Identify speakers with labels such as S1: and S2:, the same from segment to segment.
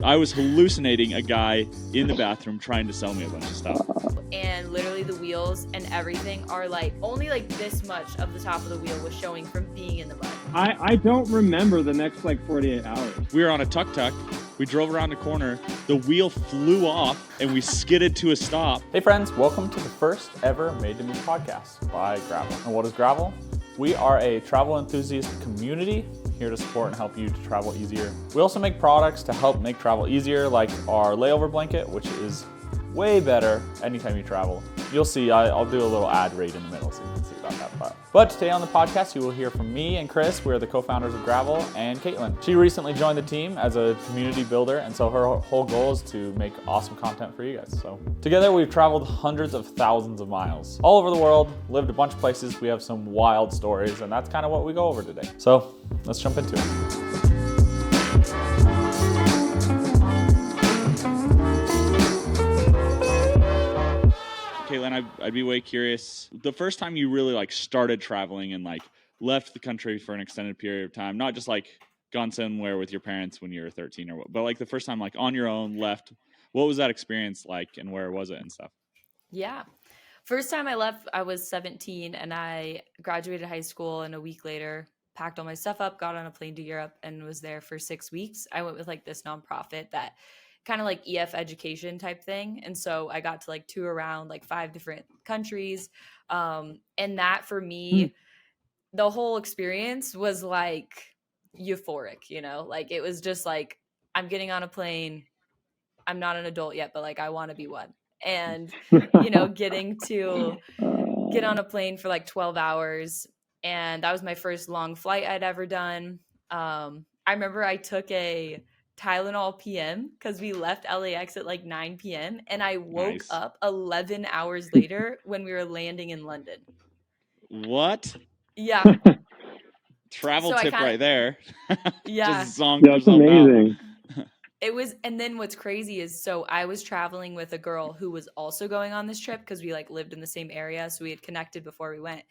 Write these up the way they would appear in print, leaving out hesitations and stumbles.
S1: I was hallucinating a guy in the bathroom trying to sell me a bunch of stuff.
S2: And literally the wheels and everything are like only like this much of the top of the wheel was showing from being in the mud.
S3: I don't remember the next like 48 hours.
S1: We were on a tuk-tuk. We drove around the corner. The wheel flew off and we skidded to a stop.
S4: Hey friends, welcome to the first ever Made to Move podcast by Gravel. And what is Gravel? We are a travel enthusiast community here to support and help you to travel easier. We also make products to help make travel easier, like our layover blanket, which is way better anytime you travel. You'll see, I'll do a little ad read in the middle so you can see about that part. But today on the podcast, you will hear from me and Chris. We're the co-founders of Gravel, and Katelyn. She recently joined the team as a community builder, and so her whole goal is to make awesome content for you guys. So together we've traveled hundreds of thousands of miles all over the world, lived a bunch of places. We have some wild stories, and that's kind of what we go over today. So let's jump into it.
S1: Katelyn, I'd be way curious. The first time you really like started traveling and like left the country for an extended period of time, not just like gone somewhere with your parents when you were 13 or what, but like the first time like on your own left, what was that experience like and where was it and stuff?
S2: Yeah. First time I left, I was 17 and I graduated high school, and a week later packed all my stuff up, got on a plane to Europe, and was there for 6 weeks. I went with like this nonprofit that kind of like EF education type thing. And so I got to like tour around like 5 different countries. And that for me, the whole experience was like euphoric, you know, like it was just like, I'm getting on a plane. I'm not an adult yet, but like I want to be one. And, you know, getting to get on a plane for like 12 hours. And that was my first long flight I'd ever done. I remember I took a Tylenol PM because we left LAX at like 9 p.m. and I woke up 11 hours later when we were landing in London.
S1: What?
S2: Yeah.
S1: Travel tip right there.
S2: Yeah.
S1: Just zonked
S3: That's amazing.
S2: It was, and then what's crazy is, so I was traveling with a girl who was also going on this trip because we like lived in the same area. So we had connected before we went,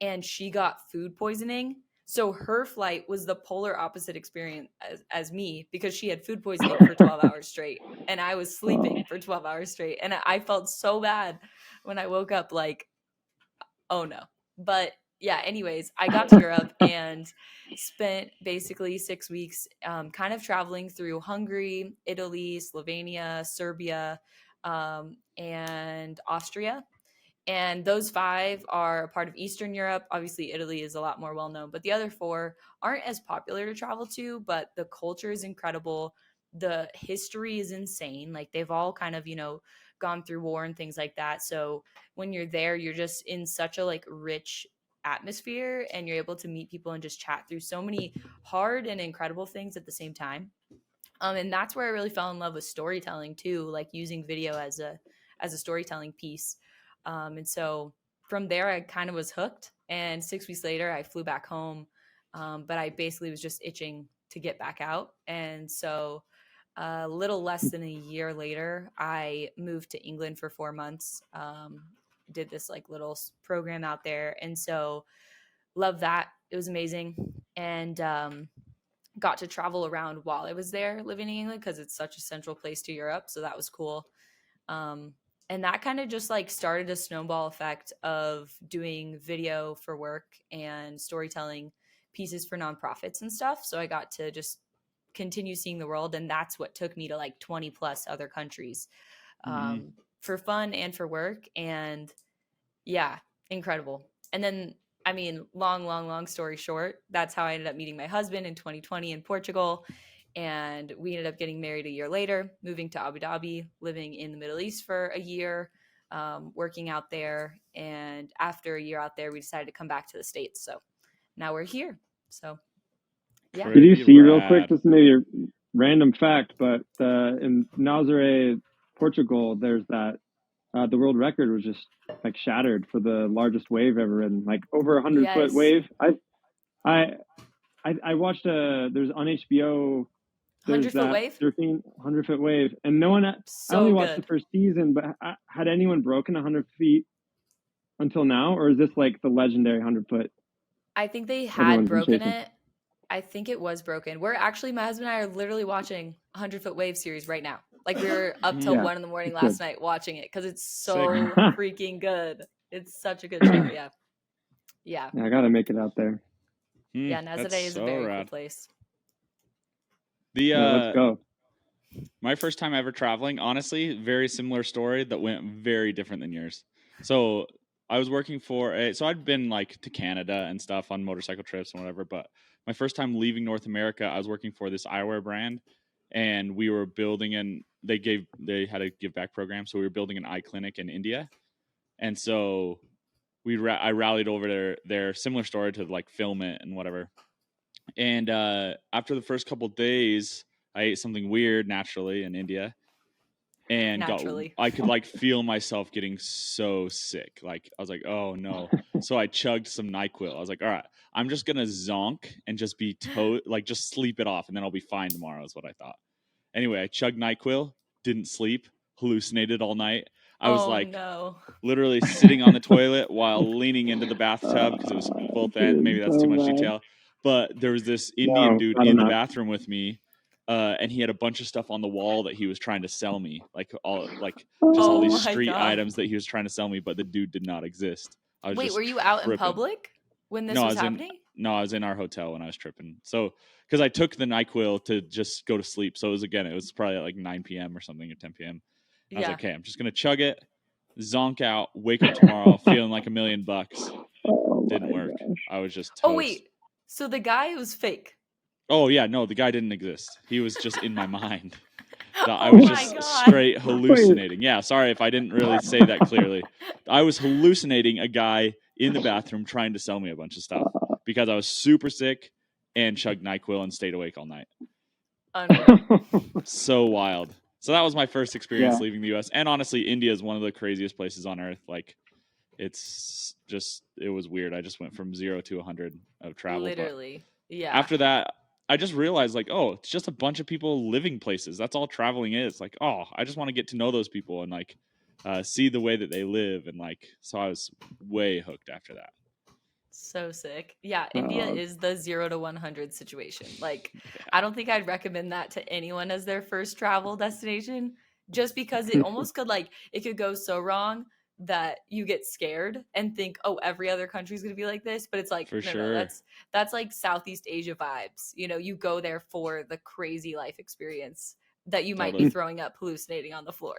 S2: and she got food poisoning. So her flight was the polar opposite experience as me, because she had food poisoning for 12 hours straight and I was sleeping for 12 hours straight. And I felt so bad when I woke up like, oh no. But yeah, anyways, I got to Europe and spent basically 6 weeks kind of traveling through Hungary, Italy, Slovenia, Serbia, and Austria. And those 5 are a part of Eastern Europe. Obviously, Italy is a lot more well-known, but the other 4 aren't as popular to travel to, but the culture is incredible. The history is insane. Like they've all kind of, you know, gone through war and things like that. So when you're there, you're just in such a like rich atmosphere, and you're able to meet people and just chat through so many hard and incredible things at the same time. And that's where I really fell in love with storytelling too, like using video as a storytelling piece. And so from there, I kind of was hooked. And 6 weeks later, I flew back home. But I basically was just itching to get back out. And so a little less than a year later, I moved to England for 4 months, did this like little program out there. And so loved that. It was amazing. And got to travel around while I was there living in England because it's such a central place to Europe. So that was cool. And that kind of just like started a snowball effect of doing video for work and storytelling pieces for nonprofits and stuff. So I got to just continue seeing the world. And that's what took me to like 20 plus other countries for fun and for work. And yeah, incredible. And then, I mean, long story short, that's how I ended up meeting my husband in 2020 in Portugal. And we ended up getting married a year later, moving to Abu Dhabi, living in the Middle East for a year, working out there. And after a year out there, we decided to come back to the States. So now we're here. So, yeah.
S3: Did you see real quick, this may be a random fact, but in Nazaré, Portugal, there's that, the world record was just like shattered for the largest wave ever ridden, like over 100-foot wave. I watched there's on HBO, there's
S2: 100-foot wave?
S3: surfing 100-foot wave, and no one, I only watched the first season, but had anyone broken 100 feet until now, or is this like the legendary 100-foot?
S2: I think they had broken it, I think it was broken. We're actually, my husband and I are literally watching 100-Foot Wave series right now. Like we were up till
S3: Yeah,
S2: 1 in the morning
S3: it's
S2: last
S3: good.
S2: night watching it because it's
S1: Sick.
S2: so freaking good. It's such a good show. Yeah. Yeah.
S3: Yeah, I gotta make it out there.
S2: Yeah.
S1: That's
S2: Nazare is a
S1: so
S2: very cool
S1: rad.
S2: place.
S1: The
S3: Yeah, let's go.
S1: my first time ever traveling, honestly, very similar story that went very different than yours. So I was working so I'd been like to Canada and stuff on motorcycle trips and whatever, but my first time leaving North America, I was working for this eyewear brand, and we were building they had a give back program, so we were building an eye clinic in India, and so I rallied over there, similar story to like film it and whatever. And after the first couple days, I ate something weird naturally in India, and
S2: Naturally.
S1: I could like feel myself getting so sick. Like I was like, oh no. So I chugged some NyQuil. I was like, all right, I'm just gonna zonk and just be like just sleep it off, and then I'll be fine tomorrow. Is what I thought. Anyway, I chugged NyQuil, didn't sleep, hallucinated all night. I was
S2: Oh
S1: like
S2: no.
S1: literally sitting on the toilet while leaning into the bathtub because it was both ends. Maybe that's too much detail. But there was this Indian dude
S3: not
S1: in the
S3: enough.
S1: bathroom with me, and he had a bunch of stuff on the wall that he was trying to sell me, like all
S2: Oh
S1: these
S2: my
S1: street
S2: God.
S1: items that he was trying to sell me, but the dude did not exist. I was
S2: Wait,
S1: just
S2: were you out in
S1: tripping.
S2: public when this
S1: No,
S2: was happening?
S1: I was in our hotel when I was tripping. So because I took the NyQuil to just go to sleep, so it was probably at like 9 p.m. or something, or 10 p.m. I was like, okay, I'm just gonna chug it, zonk out, wake up tomorrow feeling like $1 million.
S3: Oh
S1: Didn't
S3: my
S1: work.
S3: gosh.
S1: I was just toast.
S2: Oh wait. So the guy was fake.
S1: Oh yeah, no, the guy didn't exist. He was just in my mind. I
S2: Oh
S1: was
S2: my
S1: just
S2: God.
S1: straight hallucinating. Yeah, sorry if I didn't really say that clearly. I was hallucinating a guy in the bathroom trying to sell me a bunch of stuff because I was super sick and chugged NyQuil and stayed awake all night.
S2: Unreal.
S1: So wild. So that was my first experience
S3: Yeah.
S1: leaving the US. And honestly, India is one of the craziest places on earth. Like it was weird. I just went from 0 to 100 of travel.
S2: Literally. Yeah.
S1: After that, I just realized like, oh, it's just a bunch of people living places. That's all traveling is. Like, oh, I just want to get to know those people and like see the way that they live. And like, so I was way hooked after that.
S2: So sick. Yeah, India is the 0 to 100 situation. Like, I don't think I'd recommend that to anyone as their first travel destination, just because it almost it could go so wrong that you get scared and think, oh, every other country is going to be like this. But it's like,
S1: For
S2: no,
S1: sure.
S2: that's like Southeast Asia vibes. You know, you go there for the crazy life experience that you might be throwing up, hallucinating on the floor.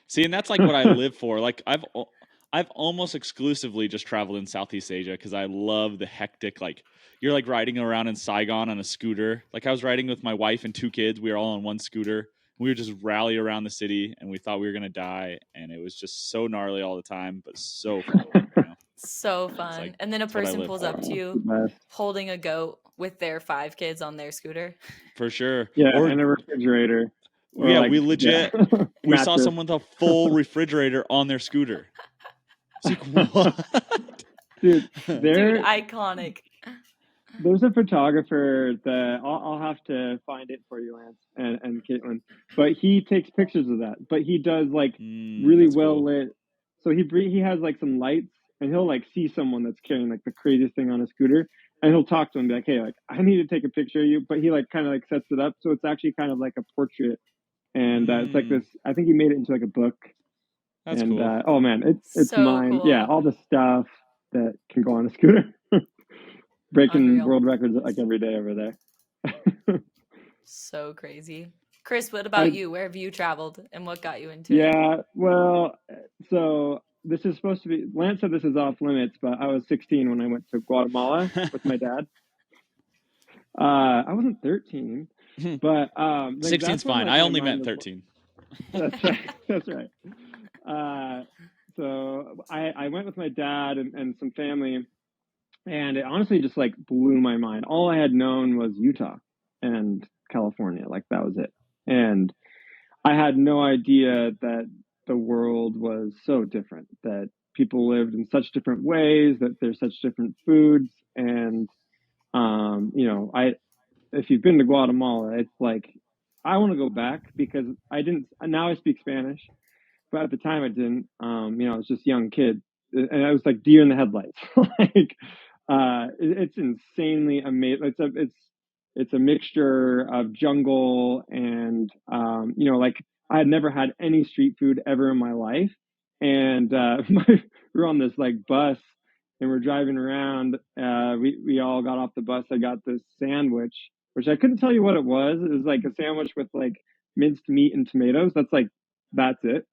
S1: See, and that's like what I live for. Like I've almost exclusively just traveled in Southeast Asia because I love the hectic, like you're like riding around in Saigon on a scooter. Like I was riding with my wife and 2 kids. We were all on one scooter. We would just rally around the city and we thought we were going to die. And it was just so gnarly all the time, but so fun. You know?
S2: So fun.
S1: like-
S2: and then a
S1: that's what I
S2: person
S1: live
S2: pulls
S1: for.
S2: up to you
S3: Best.
S2: holding a goat with their 5 kids on their scooter.
S1: For sure.
S3: Yeah,
S1: Or,
S3: and a refrigerator. Or
S1: yeah,
S3: like,
S1: we legit,
S3: yeah.
S1: we saw
S3: Mattress.
S1: someone with a full refrigerator on their scooter. It's like, what?
S3: Dude,
S2: Dude,
S3: there,
S2: iconic.
S3: there's a photographer that I'll have to find it for you, Lance and Katelyn. But he takes pictures of that. But he does like really
S1: That's
S3: well
S1: cool.
S3: lit. So he has like some lights, and he'll like see someone that's carrying like the craziest thing on a scooter, and he'll talk to him, be like, hey, like I need to take a picture of you. But he like kind of like sets it up, so it's actually kind of like a portrait, and it's like this. I think he made it into like a book.
S1: That's
S3: and
S1: cool.
S3: oh man, it's
S2: So
S3: mine.
S2: cool.
S3: Yeah, all the stuff that can go on a scooter. Breaking
S2: Unreal.
S3: world records like every day over there.
S2: So crazy. Chris, what about you? Where have you traveled and what got you into it?
S3: Yeah, well, so this is supposed to be, Lance said this is off limits, but I was 16 when I went to Guatemala with my dad. I wasn't 13, but
S1: 16's fine. I only meant 13.
S3: That's right. That's right. So I went with my dad and some family, and it honestly just like blew my mind. All I had known was Utah and California. Like that was it. And I had no idea that the world was so different, that people lived in such different ways, that there's such different foods. And, if you've been to Guatemala, it's like, I want to go back because now I speak Spanish, but at the time I didn't. I was just a young kid, and I was like deer in the headlights. Like, It's insanely amazing. It's a mixture of jungle and like I had never had any street food ever in my life, and we were on this like bus and we're driving around. We all got off the bus. I got this sandwich, which I couldn't tell you what it was. It was like a sandwich with like minced meat and tomatoes. That's it.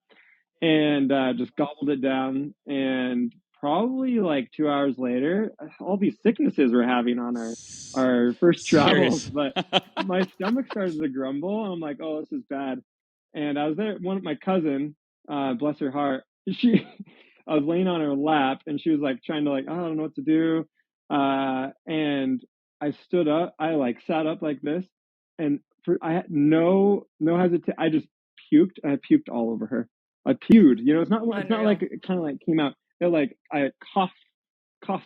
S3: And just gobbled it down. And probably like 2 hours later, all these sicknesses we're having on our first travels. But my stomach started to grumble. I'm like, oh, this is bad. And I was there. My cousin, bless her heart, I was laying on her lap, and she was like trying to like, oh, I don't know what to do. And I stood up. I like sat up like this, and I had no hesitation. I just puked, and I puked all over her. I pewed. It's not like it kind of like came out. It like I coughed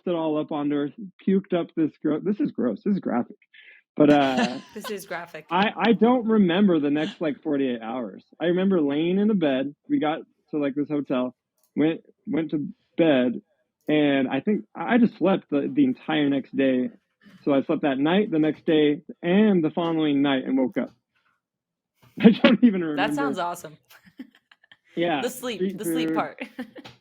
S3: it all up onto her, puked up this this is gross. This is graphic. But
S2: this is graphic.
S3: I don't remember the next like 48 hours. I remember laying in the bed. We got to like this hotel, went to bed, and I think I just slept the entire next day. So I slept that night, the next day, and the following night, and woke up. I don't even remember.
S2: That sounds awesome.
S3: Yeah.
S2: The sleep part.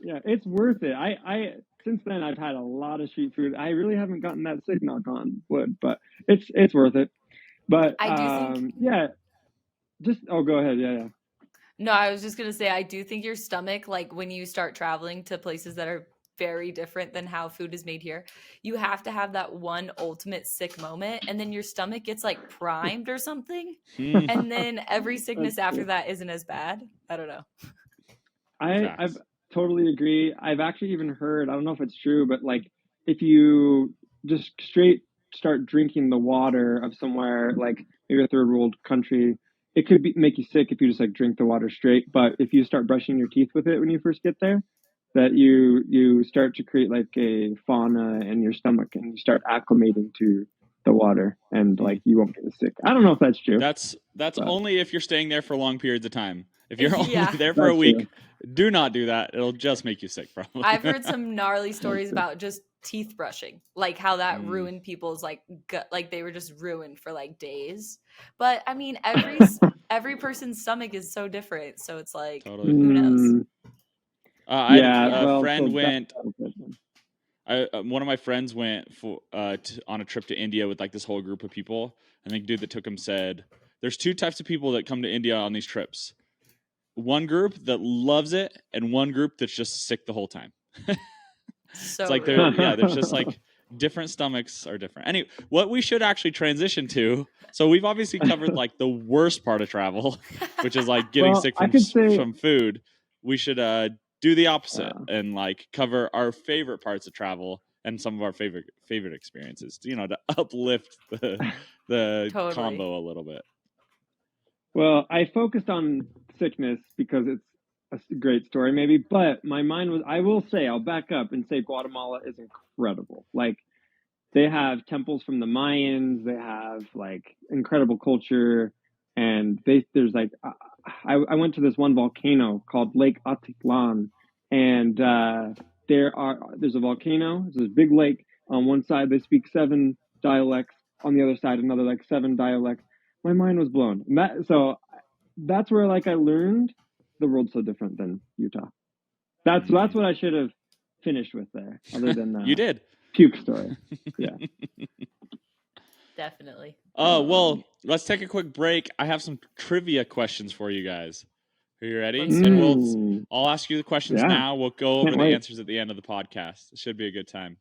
S3: Yeah, it's worth it. I since then I've had a lot of street food. I really haven't gotten that sick, knock on wood, but it's worth it. But
S2: I do think,
S3: go ahead. Yeah.
S2: No, I was just gonna say I do think your stomach, like when you start traveling to places that are very different than how food is made here, you have to have that one ultimate sick moment, and then your stomach gets like primed or something, and then every sickness after that isn't as bad. I don't know.
S3: I've totally agree. I've actually even heard, I don't know if it's true, but like if you just straight start drinking the water of somewhere like maybe a third world country, it could make you sick if you just like drink the water straight. But if you start brushing your teeth with it when you first get there, that you start to create like a fauna in your stomach, and you start acclimating to the water, and like you won't get sick. I don't know if that's true.
S1: That's only if you're staying there for long periods of time. If you're only there for a week, do not do that. It'll just make you sick, probably.
S2: I've heard some gnarly stories about just teeth brushing, like how that ruined people's like gut, like they were just ruined for like days. But I mean, every person's stomach is so different, so it's like
S1: totally.
S2: Who knows?
S1: A friend went. One of my friends went on a trip to India with like this whole group of people, and the dude that took him said, "There's two types of people that come to India on these trips. One group that loves it, and one group that's just sick the whole time."
S2: So
S1: it's like there's just like different stomachs are different. Anyway, what we should actually transition to. So we've obviously covered like the worst part of travel, which is like getting sick from food. We should do the opposite and like cover our favorite parts of travel and some of our favorite experiences, to uplift the
S2: Totally.
S1: combo a little bit.
S3: Well, I focused on sickness because it's a great story maybe, but my mind was, I'll back up and say Guatemala is incredible. Like they have temples from the Mayans, they have like incredible culture, and there's like, I went to this one volcano called Lake Atitlan, and there's a volcano. It's this big lake. On one side, they speak 7 dialects. On the other side, another like 7 dialects. My mind was blown. So that's where like I learned the world's so different than Utah. That's what I should have finished with there. Other than
S1: you did
S3: puke story. Yeah.
S2: Definitely.
S1: Oh, well, let's take a quick break. I have some trivia questions for you guys. Are you ready? And I'll ask you the questions now. We'll go over the answers at the end of the podcast. It should be a good time.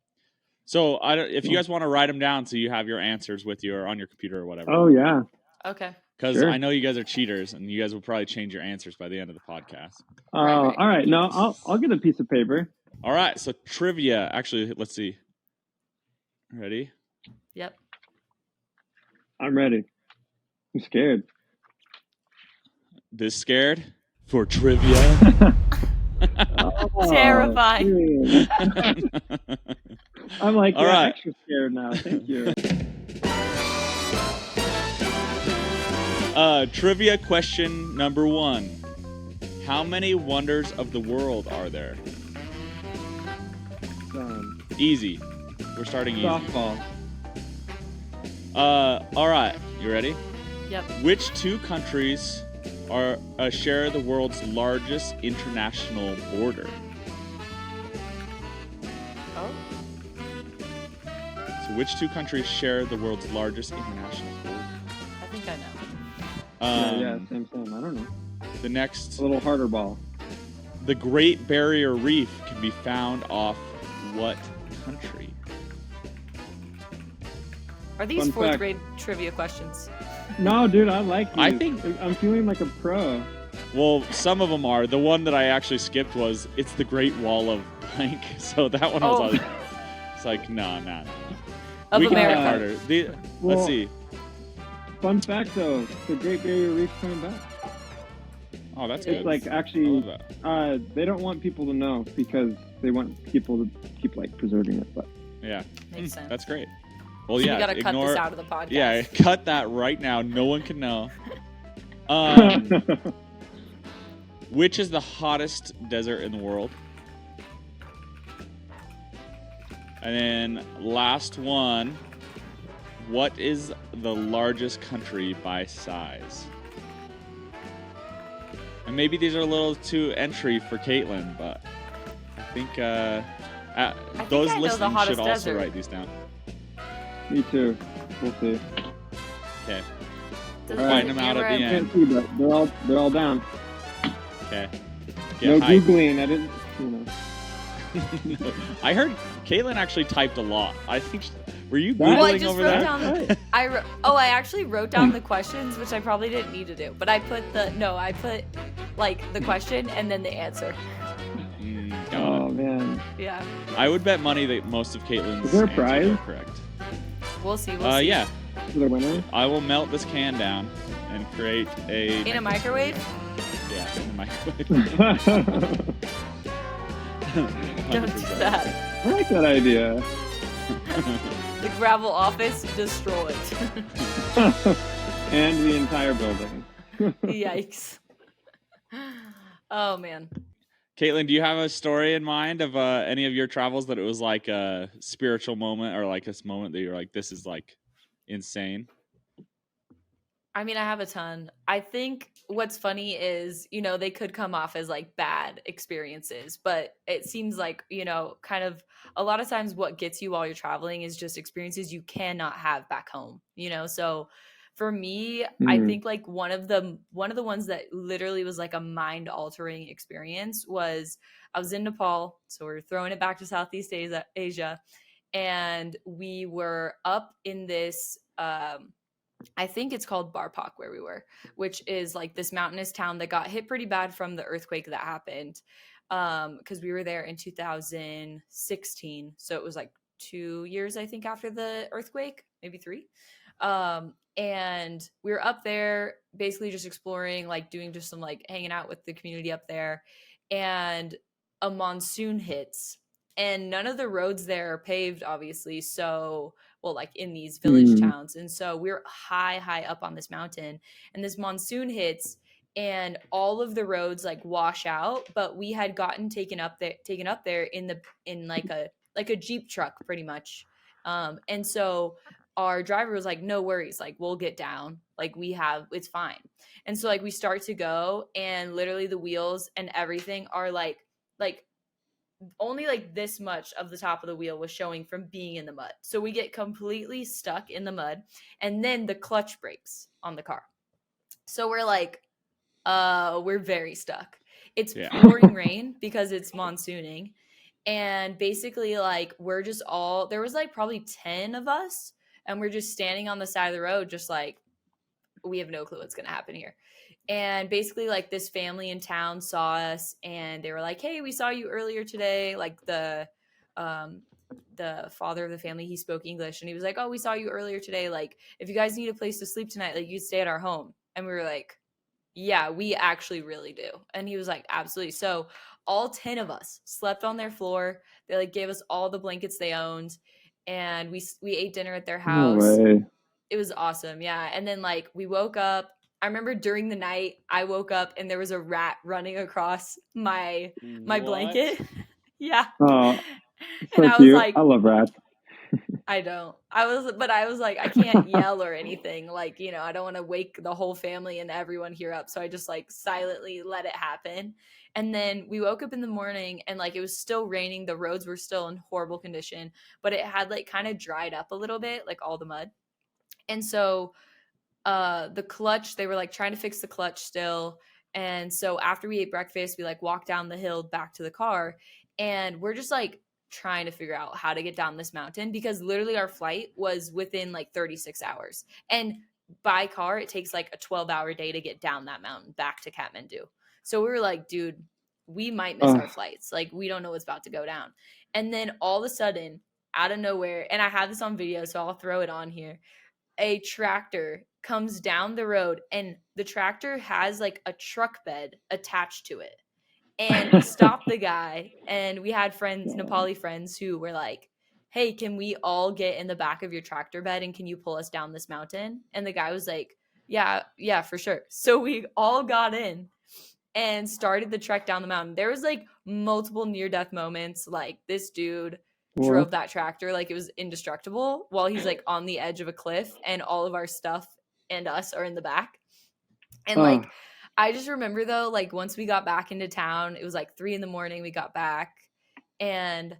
S1: So if you guys want to write them down so you have your answers with you or on your computer or whatever.
S3: Oh, yeah.
S2: Okay.
S1: Because I know you guys are cheaters, and you guys will probably change your answers by the end of the podcast.
S3: Right. All right. No, I'll get a piece of paper.
S1: All right. So trivia. Actually, let's see. Ready?
S2: Yep.
S3: I'm ready. I'm scared.
S1: This scared for trivia?
S2: Terrifying.
S3: I'm like,
S1: right.
S3: extra scared now. Thank you.
S1: Trivia question number 1. How many wonders of the world are there? Easy. We're starting easy.
S3: Softball.
S1: All right. You ready?
S2: Yep.
S1: Which two countries share the world's largest international border?
S2: Oh.
S1: So which two countries share the world's largest international border?
S2: I think I know.
S3: Yeah, same. I don't know.
S1: The next,
S3: A little harder ball.
S1: the Great Barrier Reef can be found off what country?
S2: Are these
S3: Fun
S2: fourth
S3: fact.
S2: grade trivia questions?
S3: No, dude, I like these.
S1: I think-
S3: I'm feeling like a pro.
S1: Well, some of them are. The one that I actually skipped was it's the Great Wall of blank. So that one was
S2: Oh.
S1: like, it's like no.
S2: Of
S1: We can
S2: America.
S1: work harder.
S3: Well,
S1: Let's see.
S3: Fun fact though, the Great Barrier Reef's coming back.
S1: Oh, that's
S2: It's
S1: good.
S3: It's like
S1: I
S3: actually,
S1: love that.
S3: they don't want people to know because they want people to keep like preserving it. But
S1: Yeah,
S2: Makes sense.
S1: that's great. Well,
S2: So
S1: yeah.
S2: you gotta cut
S1: ignore.
S2: this out of the podcast.
S1: Yeah, cut that right now. No one can know. Which is the hottest desert in the world? And then last one. What is the largest country by size? And maybe these are a little too entry for Katelyn, but I think those
S2: I know the
S1: listening
S2: hottest
S1: should also
S2: desert.
S1: write these down.
S3: me too. We'll see.
S1: Okay.
S2: Does
S1: We're
S2: it
S1: fighting them out
S2: never
S1: at the
S2: end?
S1: end.
S3: Can't see, but they're all down.
S1: Okay.
S3: No
S1: hype.
S3: googling. I didn't. You know.
S1: I heard Katelyn actually typed a lot. I think. Were you
S3: That-
S2: Well, I
S1: googling
S2: just
S1: over
S2: wrote
S1: that?
S2: down. I actually wrote down the questions, which I probably didn't need to do. But I put like the question and then the answer.
S1: Got
S3: Oh
S1: it.
S3: man.
S2: Yeah,
S1: I would bet money that most of Katelyn's
S3: Is there a
S1: answers
S3: prize?
S1: are correct.
S2: we'll see. We'll see.
S1: Yeah.
S3: For the winner.
S1: I will melt this can down and create a
S2: In a microwave?
S1: Yeah, in the microwave.
S2: Don't do that.
S3: I like that idea.
S2: The gravel office destroyed.
S3: And the entire building.
S2: Yikes. Oh man.
S1: Katelyn, do you have a story in mind of any of your travels that it was like a spiritual moment or like this moment that you're like, this is like insane?
S2: I mean, I have a ton. I think what's funny is, they could come off as like bad experiences, but it seems like, kind of a lot of times what gets you while you're traveling is just experiences you cannot have back home, So for me, I
S3: Mhm.
S2: think like one of the ones that literally was like a mind altering experience was I was in Nepal. So we're throwing it back to Southeast Asia, and we were up in this, I think it's called Barpak where we were, which is like this mountainous town that got hit pretty bad from the earthquake that happened. Because we were there in 2016. So it was like 2 years, I think, after the earthquake, maybe 3. And we were up there basically just exploring, like doing just some like hanging out with the community up there. And a monsoon hits. And none of the roads there are paved, obviously. So, well, like in these village towns. And so we're high up on this mountain. And this monsoon hits and all of the roads like wash out. But we had gotten taken up there in like a Jeep truck pretty much. And so our driver was like, no worries, like we'll get down. Like it's fine. And so like we start to go and literally the wheels and everything are like only like this much of the top of the wheel was showing from being in the mud. So we get completely stuck in the mud and then the clutch breaks on the car. So we're like, we're very stuck. It's pouring rain because it's monsooning. And basically like there was like probably 10 of us and we're just standing on the side of the road just like, we have no clue what's going to happen here. And basically like this family in town saw us and they were like, hey, we saw you earlier today. Like the father of the family, he spoke English and he was like, oh, we saw you earlier today. Like if you guys need a place to sleep tonight, like you stay at our home. And we were like, yeah, we actually really do. And he was like, absolutely. So all 10 of us slept on their floor. They like gave us all the blankets they owned and we ate dinner at their house.
S3: No way.
S2: It was awesome. Yeah. And then like we woke up. I remember during the night I woke up and there was a rat running across my blanket. Yeah.
S3: Oh,
S2: And
S3: so
S2: I was
S3: cute.
S2: like,
S3: I love rats.
S2: I don't. But I was like, I can't yell or anything. Like, I don't want to wake the whole family and everyone here up. So I just like silently let it happen. And then we woke up in the morning and like it was still raining. The roads were still in horrible condition, but it had like kind of dried up a little bit, like all the mud. And so the clutch, they were like trying to fix the clutch still. And so after we ate breakfast, we like walked down the hill back to the car, and we're just like trying to figure out how to get down this mountain because literally our flight was within like 36 hours. And by car, it takes like a 12-hour day to get down that mountain back to Kathmandu. So we were like, dude, we might miss our flights. Like, we don't know what's about to go down. And then all of a sudden, out of nowhere, and I have this on video, so I'll throw it on here, a tractor comes down the road, and the tractor has like a truck bed attached to it. And we stopped the guy, and we had friends, Nepali friends, who were like, hey, can we all get in the back of your tractor bed and can you pull us down this mountain? And the guy was like, yeah, for sure. So we all got in and started the trek down the mountain. There was like multiple near-death moments. Like, this dude drove that tractor like it was indestructible while he's like on the edge of a cliff, and all of our stuff and us are in the back. And like, I just remember though, like once we got back into town, it was like 3 a.m. we got back, and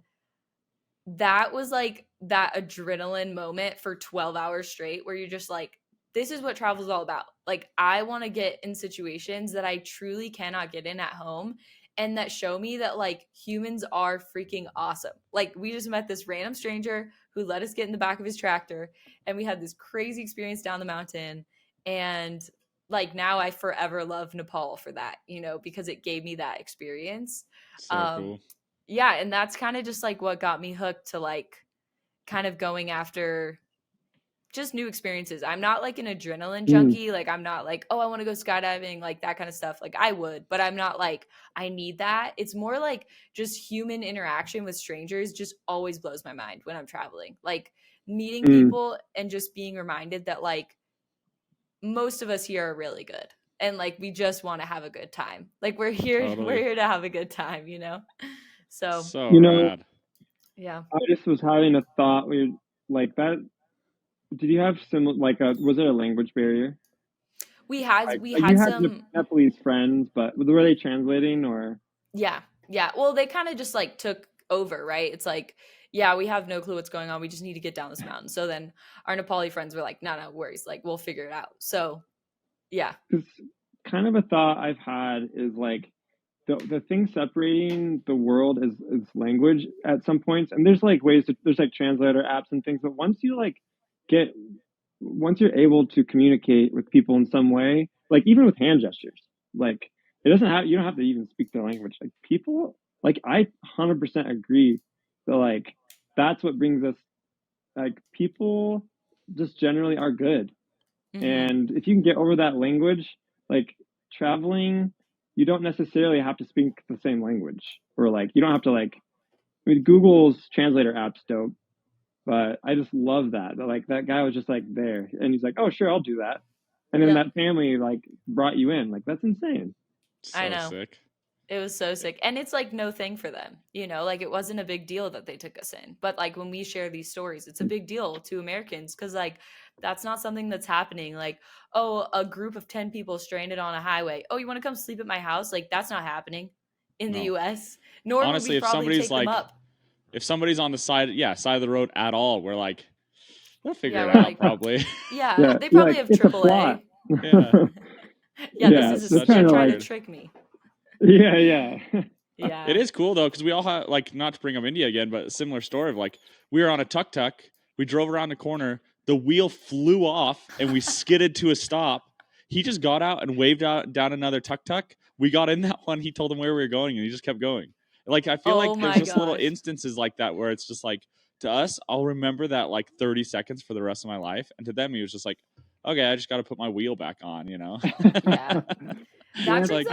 S2: that was like that adrenaline moment for 12 hours straight where you're just like, this is what travel is all about. Like, I want to get in situations that I truly cannot get in at home, and that show me that like humans are freaking awesome. Like, we just met this random stranger who let us get in the back of his tractor, and we had this crazy experience down the mountain. And like, now I forever love Nepal for that, because it gave me that experience.
S1: So cool.
S2: Yeah, and that's kind of just like what got me hooked to like kind of going after just new experiences. I'm not like an adrenaline junkie. Like, I'm not like, oh, I want to go skydiving, like that kind of stuff. Like, I would, but I'm not like, I need that. It's more like just human interaction with strangers just always blows my mind when I'm traveling. Like, meeting people and just being reminded that like most of us here are really good. And like, we just want to have a good time. Like, we're here to have a good time, So
S1: rad.
S2: Yeah.
S3: I just was having a thought where like that. Did you have similar, like, was there a language barrier?
S2: We had
S3: you had
S2: some
S3: Nepalese friends, but were they translating or?
S2: Yeah. Well, they kind of just like took over, right? It's like, yeah, we have no clue what's going on. We just need to get down this mountain. So then our Nepali friends were like, no worries. Like, we'll figure it out. So yeah.
S3: Because kind of a thought I've had is like the thing separating the world is language at some points. And there's like there's like translator apps and things, but once you're able to communicate with people in some way, like even with hand gestures, like you don't have to even speak the language. Like people, like I 100% agree that like that's what brings us, like people just generally are good. And if you can get over that language, like traveling, you don't necessarily have to speak the same language, or like you don't have to like. I mean, Google's translator app's dope, but I just love that. Like that guy was just like there, and he's like, "Oh, sure, I'll do that," and then that family like brought you in. Like that's insane.
S1: So
S2: I know.
S1: sick.
S2: It was so sick. And it's like no thing for them, like it wasn't a big deal that they took us in. But like when we share these stories, it's a big deal to Americans because like that's not something that's happening. Like, oh, a group of 10 people stranded on a highway. Oh, you want to come sleep at my house? Like, that's not happening in the US. Nor
S1: honestly,
S2: would we probably take them up.
S1: If somebody's on the side of the road at all, we're like, they'll figure it out
S2: like,
S1: probably.
S2: Yeah, they probably have AAA. This is a trying to trick me.
S3: Yeah.
S1: It is cool though, because we all have, like, not to bring up India again, but a similar story of like, we were on a tuk-tuk, we drove around the corner, the wheel flew off and we skidded to a stop. He just got out and waved out down another tuk-tuk. We got in that one, he told him where we were going, and he just kept going. Like, I feel like there's just little instances like that where it's just like, to us, I'll remember that like 30 seconds for the rest of my life. And to them, he was just like, okay, I just got to put my wheel back on,
S2: Yeah. That's like,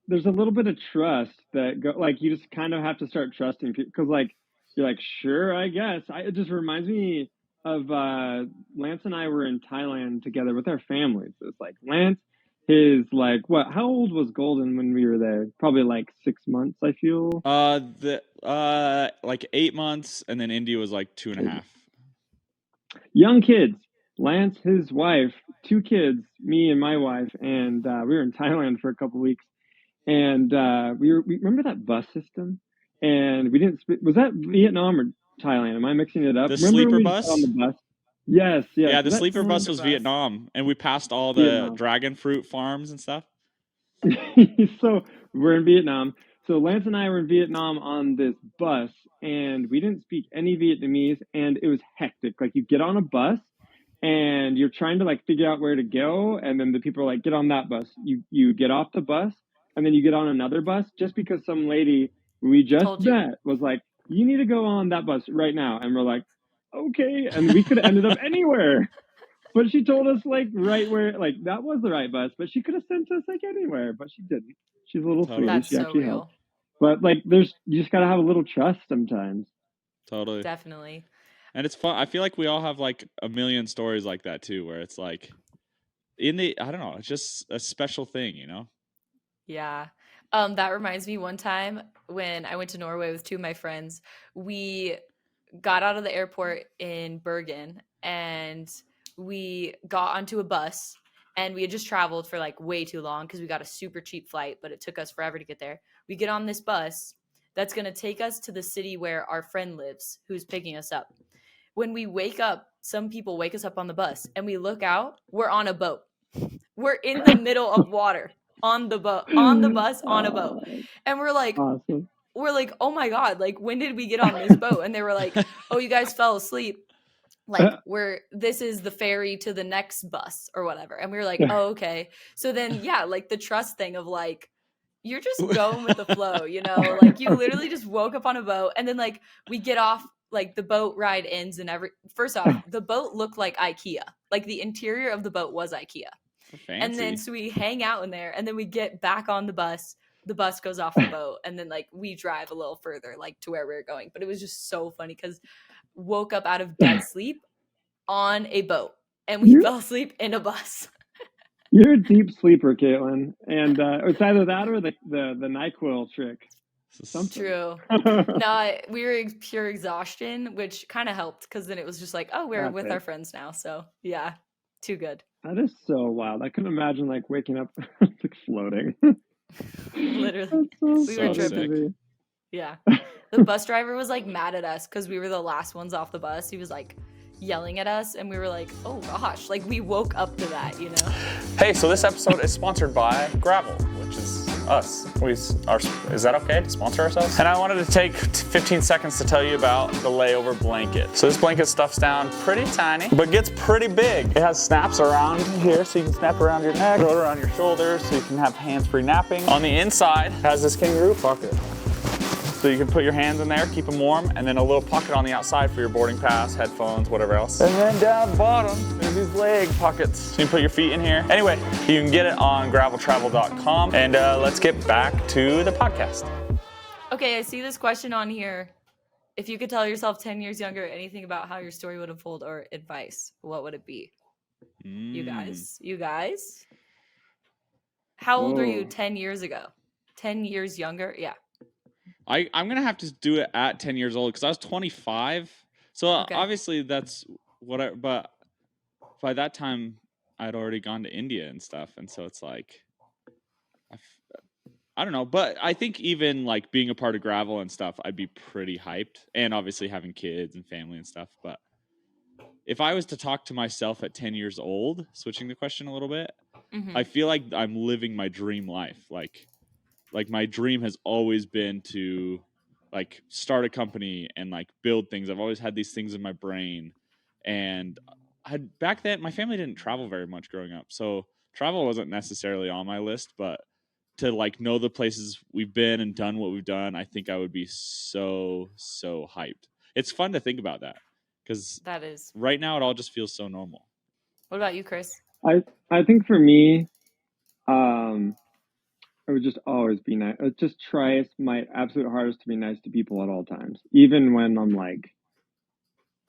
S3: there's a little bit of trust that like you just kind of have to start trusting people, because like you're like, sure, I guess. It just reminds me of Lance and I were in Thailand together with our families. It's like Lance his like what? How old was Golden when we were there? Probably like 6 months, I feel.
S1: Like 8 months, and then Indy was like 2.5.
S3: Young kids. Lance, his wife, 2 kids, me and my wife, and we were in Thailand for a couple weeks. And we remember that bus system, and we didn't. Was that Vietnam or Thailand? Am I mixing it up?
S1: The
S3: Remember
S1: sleeper
S3: when we
S1: bus?
S3: got on the bus? Yes, yes.
S1: Yeah, the
S3: Was that
S1: sleeper bus
S3: Thailand?
S1: was Vietnam, and we passed all the
S3: Vietnam.
S1: dragon fruit farms and stuff.
S3: So we're in Vietnam. So Lance and I were in Vietnam on this bus, and we didn't speak any Vietnamese, and it was hectic. Like you get on a bus, and you're trying to like figure out where to go, and then the people are like, "Get on that bus." You get off the bus, and then you get on another bus, just because some lady we just
S2: Told you.
S3: met was like, "You need to go on that bus right now," and we're like, "Okay," and we could have ended up anywhere. But she told us like right where, like that was the right bus, but she could have sent us like anywhere, but she didn't. She's a little
S1: Totally.
S3: sweetie.
S2: That's
S3: She
S2: so
S3: actually
S2: real.
S3: helped. But like, you just gotta have a little trust sometimes.
S1: Totally.
S2: Definitely.
S1: And it's fun. I feel like we all have like a million stories like that too, where it's like I don't know, it's just a special thing, you know?
S2: Yeah. That reminds me one time when I went to Norway with 2 of my friends, we got out of the airport in Bergen and we got onto a bus, and we had just traveled for like way too long because we got a super cheap flight, but it took us forever to get there. We get on this bus that's going to take us to the city where our friend lives who's picking us up. When we wake up, some people wake us up on the bus, and we look out, we're on a boat. We're in the middle of water on the boat, on the bus, on a boat. And we're like,
S3: Awesome.
S2: oh my God, like when did we get on this boat? And they were like, oh, you guys fell asleep. Like this is the ferry to the next bus or whatever. And we were like, oh, okay. So then, yeah, like the trust thing of like, you're just going with the flow, you know, like you literally just woke up on a boat, and then like we get off, like the boat ride ends, and first off, the boat looked like IKEA, like the interior of the boat was IKEA.
S1: Fancy.
S2: And then so we hang out in there, and then we get back on the bus goes off the boat, and then like we drive a little further like to where we were going. But it was just so funny because woke up out of dead sleep on a boat, and we fell asleep in a bus.
S3: You're a deep sleeper, Katelyn, and it's either that or the NyQuil trick. Something.
S2: True. No, we were pure exhaustion, which kind of helped because then it was just like, oh, we're
S3: That's
S2: with
S3: it.
S2: our friends now. So yeah, too good.
S3: That is so wild. I couldn't imagine like waking up like floating.
S2: Literally.
S3: That's
S2: We
S1: were
S3: funny to
S1: tripping.
S3: me.
S2: Yeah. The bus driver was like mad at us because we were the last ones off the bus. He was like yelling at us, and we were like, oh gosh, like we woke up to that, you know?
S4: Hey, so this episode is sponsored by Gravel, which is us. Is that okay to sponsor ourselves? And I wanted to take 15 seconds to tell you about the layover blanket. So this blanket stuffs down pretty tiny, but gets pretty big. It has snaps around here, so you can snap around your neck, throw it around your shoulders, so you can have hands-free napping. On the inside, it has this kangaroo pocket. So you can put your hands in there, keep them warm, and then a little pocket on the outside for your boarding pass, headphones, whatever else. And then down the bottom, there's these leg pockets. So you can put your feet in here. Anyway, you can get it on graveltravel.com. And let's get back to the podcast.
S2: Okay, I see this question on here. If you could tell yourself 10 years younger anything about how your story would unfold or advice, what would it be? You guys? How old were you 10 years ago? 10 years younger? Yeah.
S1: I'm gonna have to do it at 10 years old because I was 25. So obviously that's but by that time I'd already gone to India and stuff, and so it's like I don't know, but I think even like being a part of Gravel and stuff, I'd be pretty hyped, and obviously having kids and family and stuff. But if I was to talk to myself at 10 years old, switching the question a little bit, I feel like I'm living my dream life. Like my dream has always been to like start a company and like build things. I've always had these things in my brain, and back then my family didn't travel very much growing up, so travel wasn't necessarily on my list. But to like know the places we've been and done what we've done, I think I would be so hyped. It's fun to think about that because
S2: that is
S1: right now it all just feels so normal.
S2: What about you, Chris?
S3: I think for me, it would just always be nice. Just try my absolute hardest to be nice to people at all times, even when I'm like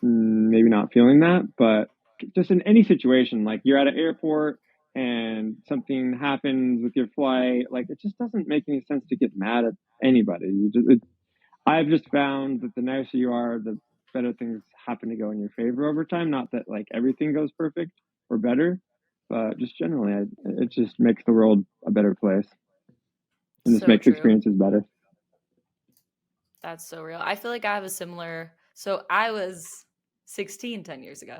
S3: maybe not feeling that. But just in any situation, like you're at an airport and something happens with your flight, like it just doesn't make any sense to get mad at anybody. I've just found that the nicer you are, the better things happen to go in your favor over time. Not that like everything goes perfect or better, but just generally, it just makes the world a better place and just
S2: So
S3: makes
S2: true.
S3: experiences better.
S2: That's so real. I feel like I have a similar. So I was 16 10 years ago.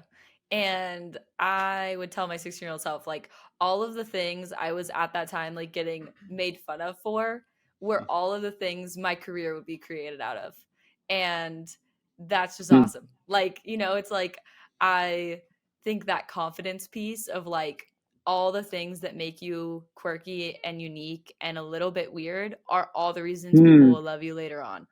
S2: And I would tell my 16-year-old self, like, all of the things I was at that time, like, getting made fun of for were all of the things my career would be created out of. And that's just awesome. Like, it's like, I think that confidence piece of like, all the things that make you quirky and unique and a little bit weird are all the reasons people will love you later on,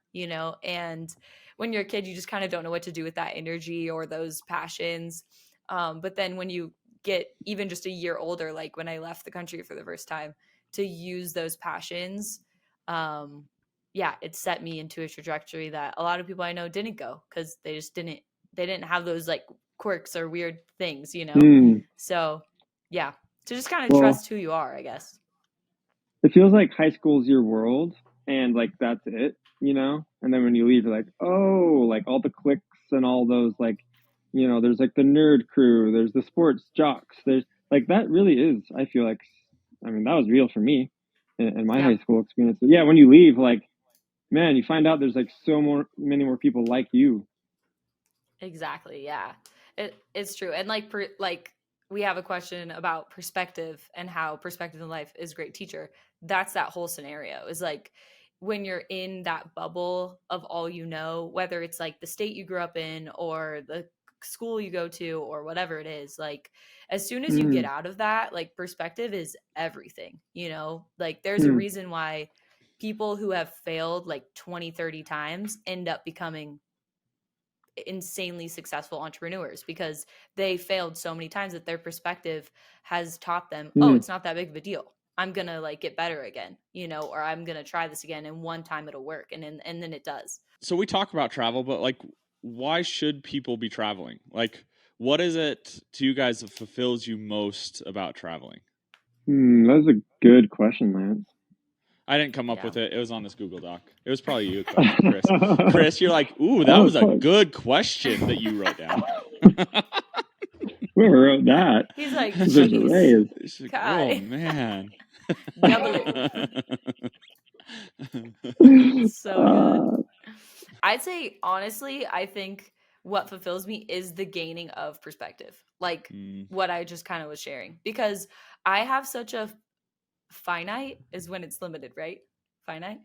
S2: and when you're a kid, you just kind of don't know what to do with that energy or those passions. But then when you get even just a year older, like when I left the country for the first time, to use those passions, it set me into a trajectory that a lot of people I know didn't go because they didn't have those like quirks or weird things, So yeah, to just kind of trust who you are, I guess.
S3: It feels like high school's your world and like that's it, and then when you leave, you're like, oh, like all the cliques and all those like, there's like the nerd crew, there's the sports jocks, there's like that really is, I feel like, I mean, that was real for me in my high school experience. But yeah, when you leave, like, man, you find out there's like many more people like you.
S2: Exactly. Yeah, it's true. And like we have a question about perspective and how perspective in life is a great teacher. That's that whole scenario, is like when you're in that bubble of all whether it's like the state you grew up in or the school you go to or whatever it is, like as soon as you get out of that, like perspective is everything, like there's a reason why people who have failed like 20-30 times end up becoming insanely successful entrepreneurs, because they failed so many times that their perspective has taught them, oh, it's not that big of a deal. I'm going to like get better again, or I'm going to try this again, and one time it'll work. And then it does. So
S1: we talk about travel, but like, why should people be traveling? Like, what is it to you guys that fulfills you most about traveling?
S3: That's a good question, Lance.
S1: I didn't come up with it. It was on this Google Doc. It was probably you, Chris. Chris, you're like, ooh, that was a good question that you wrote down.
S3: Whoever wrote that?
S2: He's like,
S1: geez, like, oh, man.
S2: So good. I'd say, honestly, I think what fulfills me is the gaining of perspective, like what I just kind of was sharing, because I have such a finite is when it's limited, right? Finite?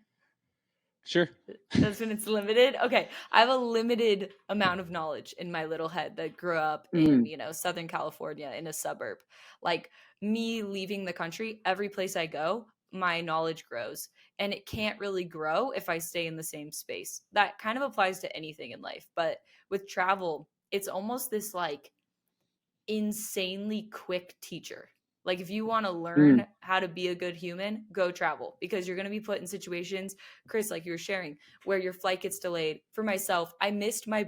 S1: Sure.
S2: That's when it's limited. Okay. I have a limited amount of knowledge in my little head that grew up in, Southern California in a suburb. Like me leaving the country, every place I go, my knowledge grows, and it can't really grow if I stay in the same space. That kind of applies to anything in life, but with travel, it's almost this like insanely quick teacher. Like if you want to learn how to be a good human, go travel, because you're going to be put in situations, Chris, like you were sharing, where your flight gets delayed. For myself, I missed my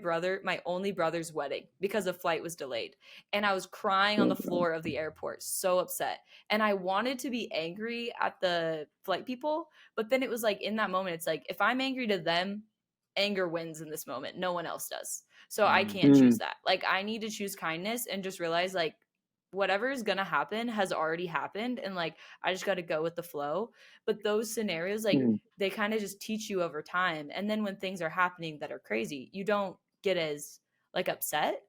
S2: only brother's wedding because a flight was delayed. And I was crying on the floor of the airport, so upset. And I wanted to be angry at the flight people, but then it was like in that moment, it's like, if I'm angry to them, anger wins in this moment. No one else does. So I can't choose that. Like I need to choose kindness and just realize like, whatever is going to happen has already happened, and like I just got to go with the flow. But those scenarios, like they kind of just teach you over time, and then when things are happening that are crazy, you don't get as like upset.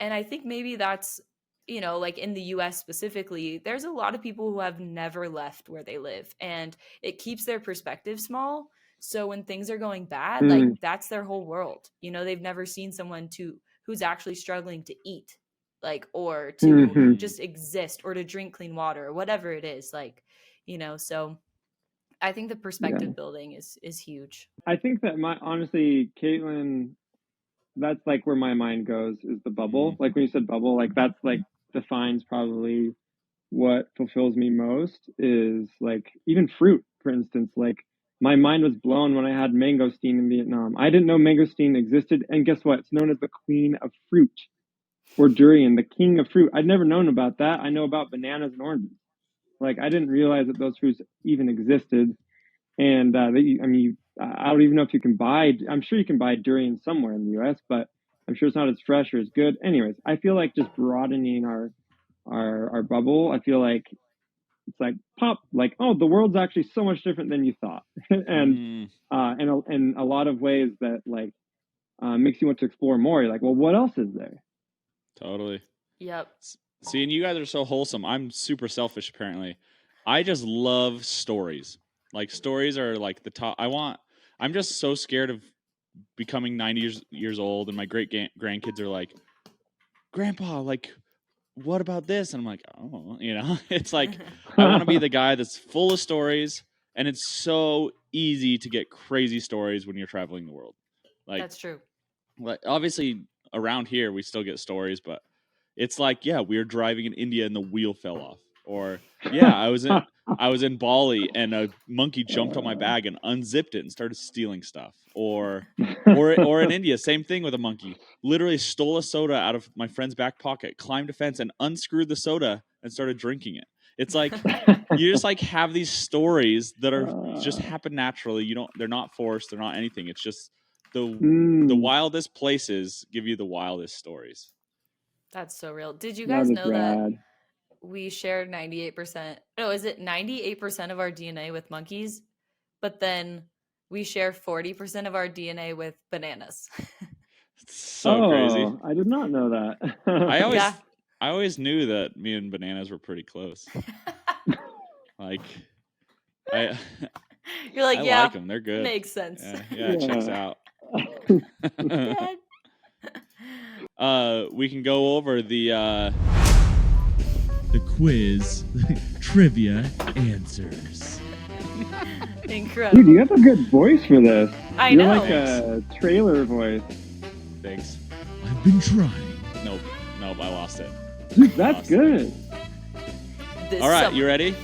S2: And I think maybe that's, like in the US specifically, there's a lot of people who have never left where they live, and it keeps their perspective small. So when things are going bad, like that's their whole world. They've never seen someone who's actually struggling to eat, like, or to just exist, or to drink clean water, or whatever it is, like, so I think the perspective building is huge.
S3: I think that honestly, Katelyn, that's like where my mind goes, is the bubble. Like when you said bubble, like that's like defines probably what fulfills me most, is like even fruit, for instance. Like my mind was blown when I had mangosteen in Vietnam. I didn't know mangosteen existed, and guess what? It's known as the queen of fruit, or durian, the king of fruit. I'd never known about that. I know about bananas and oranges. Like I didn't realize that those fruits even existed. And I don't even know if you can buy. I'm sure you can buy durian somewhere in the U.S., but I'm sure it's not as fresh or as good. Anyways, I feel like just broadening our bubble. I feel like it's like pop, like, oh, the world's actually so much different than you thought, and in a lot of ways that like makes you want to explore more. You're like, well, what else is there?
S1: Totally.
S2: Yep.
S1: See, and you guys are so wholesome. I'm super selfish, apparently. I just love stories. Like, stories are like the top. I'm just so scared of becoming 90 years old, and my great grandkids are like, Grandpa, like, what about this? And I'm like, oh, it's like, I want to be the guy that's full of stories, and it's so easy to get crazy stories when you're traveling the world. Like,
S2: That's true.
S1: Like, obviously, around here, we still get stories, but it's like, yeah, we were driving in India and the wheel fell off. Or, yeah, I was in Bali and a monkey jumped on my bag and unzipped it and started stealing stuff. Or in India, same thing with a monkey. Literally stole a soda out of my friend's back pocket, climbed a fence and unscrewed the soda and started drinking it. It's like you just like have these stories that are just happen naturally. They're not forced, they're not anything. It's just the wildest places give you the wildest stories.
S2: That's so real. Did you guys know
S3: rad.
S2: that we share 98%? No, is it 98% of our DNA with monkeys? But then we share 40% of our DNA with bananas.
S1: It's so crazy.
S3: I did not know that.
S1: I always knew that me and bananas were pretty close. Like,
S2: You're like,
S1: I like them. They're good.
S2: Makes sense.
S1: Yeah, it checks out. We can go over the quiz trivia answers.
S2: Incredible.
S3: Dude, you have a good voice for this.
S2: I know.
S3: You're like a trailer voice.
S1: Thanks. I've been trying. Nope, I lost it.
S3: Dude, that's good.
S1: All right, you ready?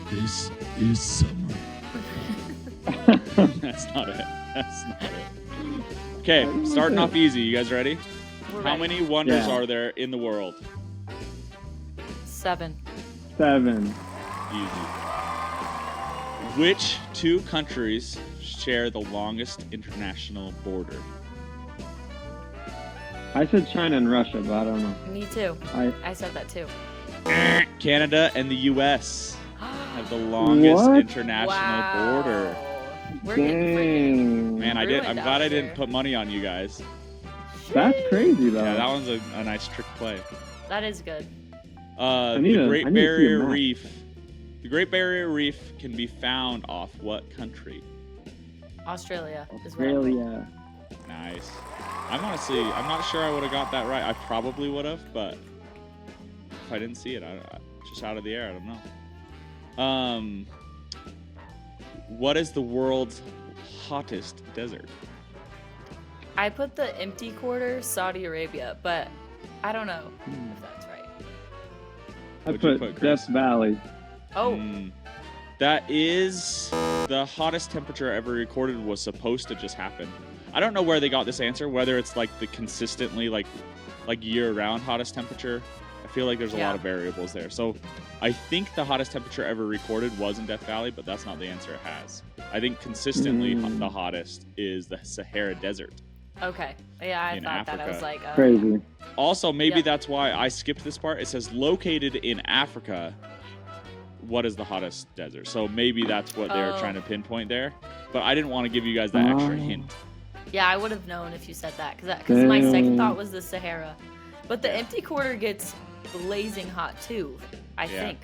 S1: This is summer. That's not it. Okay, starting off easy. You guys ready? How many wonders are there in the world?
S2: 7.
S1: Easy. Which two countries share the longest international border?
S3: I said China and Russia, but I don't know.
S2: Me too. I said that too.
S1: Canada and the U.S. have the longest international border.
S2: We're getting
S3: Dang.
S1: Man, I'm glad I didn't put money on you guys.
S3: That's crazy, though.
S1: Yeah, that one's a nice trick play.
S2: That is good.
S1: The Great Barrier Reef. The Great Barrier Reef can be found off what country?
S2: Australia.
S3: Australia.
S1: Nice. I'm not sure I would have got that right. I probably would have, but if I didn't see it, just out of the air, I don't know. What is the world's hottest desert?
S2: I put the empty quarter, Saudi Arabia, but I don't know if that's right.
S3: I put Death Valley.
S2: Oh.
S1: That is the hottest temperature ever recorded was supposed to just happen. I don't know where they got this answer, whether it's like the consistently like year-round hottest temperature. I feel like there's a lot of variables there. So I think the hottest temperature ever recorded was in Death Valley, but that's not the answer it has. I think consistently the hottest is the Sahara Desert.
S2: Okay. Yeah, I thought
S1: Africa.
S2: that. I was like,
S3: Crazy.
S1: Also, maybe that's why I skipped this part. It says located in Africa. What is the hottest desert? So maybe that's what they're trying to pinpoint there. But I didn't want to give you guys that extra hint.
S2: Yeah, I would have known if you said that because my second thought was the Sahara. But the empty quarter gets blazing hot too, I think.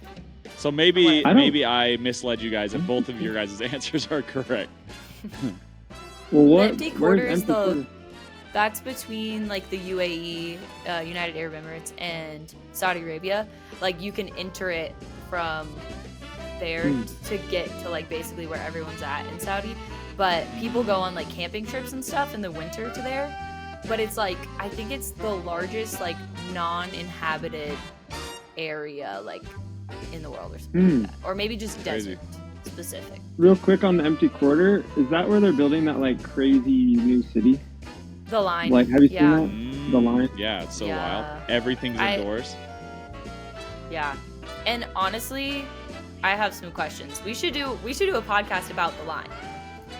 S1: So maybe I misled you guys and both of your guys' answers are correct.
S3: Well, what?
S2: The empty quarter is that's between like the UAE, United Arab Emirates, and Saudi Arabia. Like you can enter it from there to get to like basically where everyone's at in Saudi. But people go on like camping trips and stuff in the winter to there. But it's like, I think it's the largest like non-inhabited area like in the world or something like that. Or maybe just desert specific.
S3: Real quick on the empty quarter, is that where they're building that like crazy new city?
S2: The Line.
S3: Like, have you seen that? The Line?
S1: Yeah, it's so wild. Everything's indoors.
S2: Yeah. And honestly, I have some questions. We should do a podcast about the line.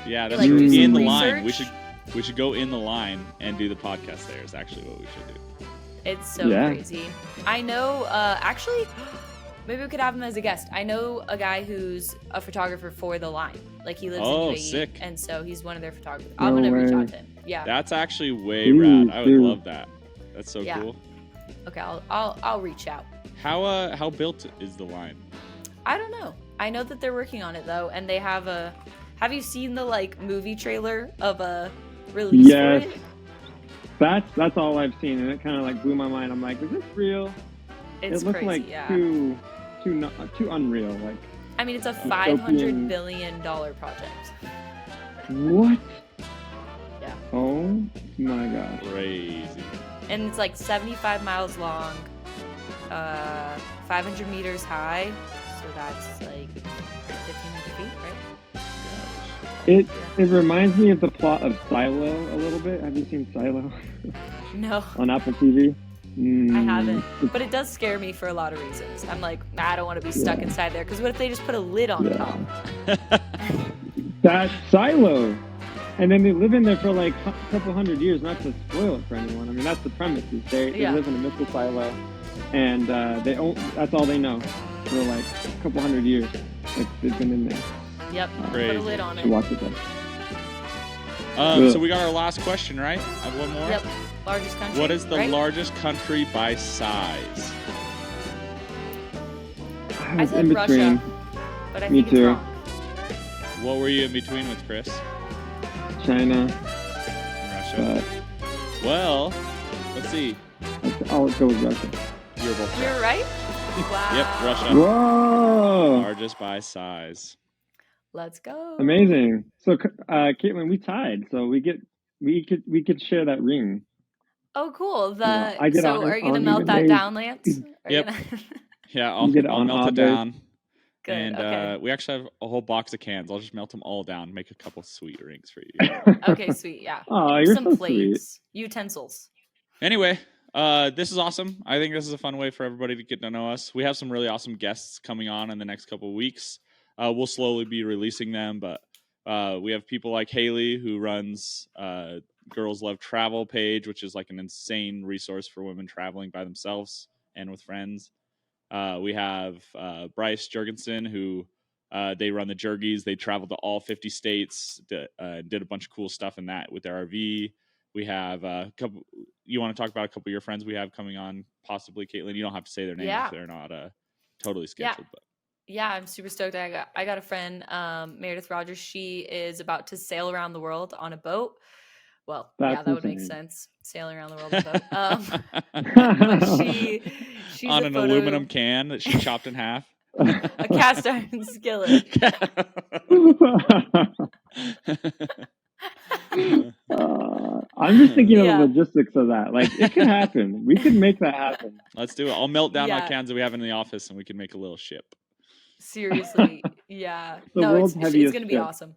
S1: Yeah, that's
S2: Like,
S1: true.
S2: do some
S1: In the line.
S2: research.
S1: We should go in the line and do the podcast there is actually what we should do.
S2: It's so crazy. I know, actually, maybe we could have him as a guest. I know a guy who's a photographer for the line. Like, he lives in UAE.
S1: Sick.
S2: And so he's one of their photographers.
S3: No
S2: I'm going to reach
S3: way.
S2: out to him. Yeah.
S1: That's actually way rad. I would
S3: dude.
S1: love that. That's so
S2: Yeah.
S1: cool.
S2: Okay, I'll reach out.
S1: How built is the line?
S2: I don't know. I know that they're working on it though, and they have a. Have you seen the like movie trailer of a release
S3: Yes.
S2: for it?
S3: That's all I've seen, and it kind of like blew my mind. I'm like, is this real?
S2: It's
S3: it looks
S2: crazy,
S3: like
S2: yeah.
S3: too unreal. Like,
S2: I mean, it's a
S3: dystopian.
S2: $500 billion project.
S3: what?
S2: Yeah.
S3: Oh my gosh.
S1: Crazy.
S2: And it's like 75 miles long, 500 meters high, so that's like 1,500 feet, right?
S3: It reminds me of the plot of Silo a little bit. Have you seen Silo
S2: No,
S3: on Apple TV?
S2: I haven't. But it does scare me for a lot of reasons. I'm like, I don't want to be stuck inside there, because what if they just put a lid on top?
S3: That Silo. And then they live in there for like a couple hundred years, not to spoil it for anyone. I mean, that's the premise. Is they live in a missile silo, and that's all they know for like a couple hundred years. Like they've been in there.
S2: Yep,
S1: Crazy.
S2: put a lid on it.
S3: To watch it.
S1: So we got our last question, right? I have one more.
S2: Yep, largest country.
S1: What is the
S2: right?
S1: largest country by size?
S3: I
S2: I
S3: was
S2: said
S3: in between.
S2: Russia, but I
S3: Me
S2: think it's
S3: too.
S2: wrong.
S1: What were you in between with, Chris?
S3: China,
S1: Russia. Well, let's see.
S3: I'll go with Russia.
S1: You're both correct.
S2: You're right? Wow.
S1: Yep, Russia.
S3: Whoa!
S1: Largest by size.
S2: Let's go.
S3: Amazing. So, Katelyn, we tied. So we could share that ring.
S2: Oh, cool.
S3: I get
S2: So
S3: on-
S2: are you going to
S3: on
S2: melt
S3: even
S2: that
S3: days.
S2: down, Lance? Are you
S1: Yep.
S2: gonna-
S1: Yeah,
S3: You get it
S1: I'll
S3: on
S1: melt it
S3: odd days.
S1: down.
S2: Good,
S1: And
S2: okay.
S1: we actually have a whole box of cans. I'll just melt them all down, make a couple sweet rings for you.
S2: Okay, sweet. Yeah.
S3: Oh, you're
S2: Some
S3: so
S2: plates, utensils.
S1: Anyway, this is awesome. I think this is a fun way for everybody to get to know us. We have some really awesome guests coming on in the next couple of weeks. We'll slowly be releasing them, but we have people like Haley, who runs Girls Love Travel page, which is like an insane resource for women traveling by themselves and with friends. We have Bryce Jurgensen, who they run the Jergies. They traveled to all 50 states, did a bunch of cool stuff in that with their RV. We have a couple. You want to talk about a couple of your friends we have coming on, possibly, Katelyn? You don't have to say their names if they're not totally scheduled. But
S2: Yeah, I'm super stoked. I got a friend, Meredith Rogers. She is about to sail around the world on a boat. Well,
S3: That's
S2: that would make
S3: insane.
S2: sense. Sailing around the world on a boat. But she's
S1: on
S2: a
S1: an
S2: photo-
S1: aluminum can that she chopped in half.
S2: a cast iron skillet.
S3: I'm just thinking
S2: Yeah.
S3: of the logistics of that. Like, it could happen. We could make that happen.
S1: Let's do it. I'll melt down my
S2: Yeah.
S1: cans that we have in the office, and we can make a little ship.
S2: Seriously, yeah.
S3: The
S2: No,
S3: world's
S2: it's
S3: heaviest
S2: going to be
S3: ship.
S2: awesome.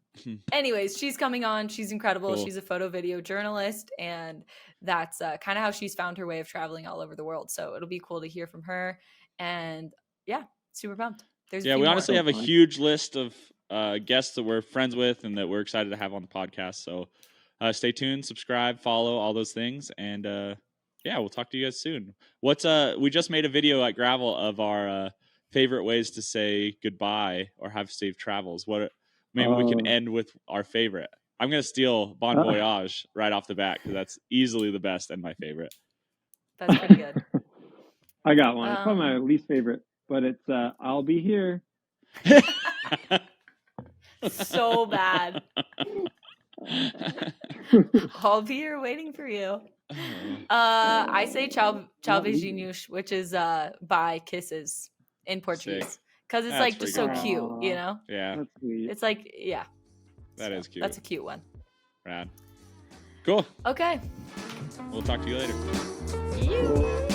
S2: Anyways, she's coming on. She's incredible.
S1: Cool.
S2: She's a photo video journalist, and that's kind of how she's found her way of traveling all over the world. So it'll be cool to hear from her. And yeah, super pumped. There's a
S1: Yeah,
S2: few
S1: we
S2: more.
S1: honestly have a
S3: fun.
S1: huge list of guests that we're friends with and that we're excited to have on the podcast. So stay tuned, subscribe, follow, all those things, and yeah, we'll talk to you guys soon. We just made a video at Gravel of our favorite ways to say goodbye or have safe travels. Maybe we can end with our favorite. I'm gonna steal Bon Voyage right off the bat because that's easily the best and my favorite.
S2: That's pretty good.
S3: I got one. It's probably my least favorite, but it's I'll be here.
S2: So bad. I'll be here waiting for you. I say ciao beijinhos, which is bye kisses in Portuguese, because it's
S1: That's
S2: like just so
S1: pretty
S2: cute, you know.
S1: Yeah,
S3: That's sweet.
S2: It's like
S1: that is cute.
S2: That's a cute one.
S1: Rad. Cool.
S2: Okay.
S1: We'll talk to you later.
S2: You.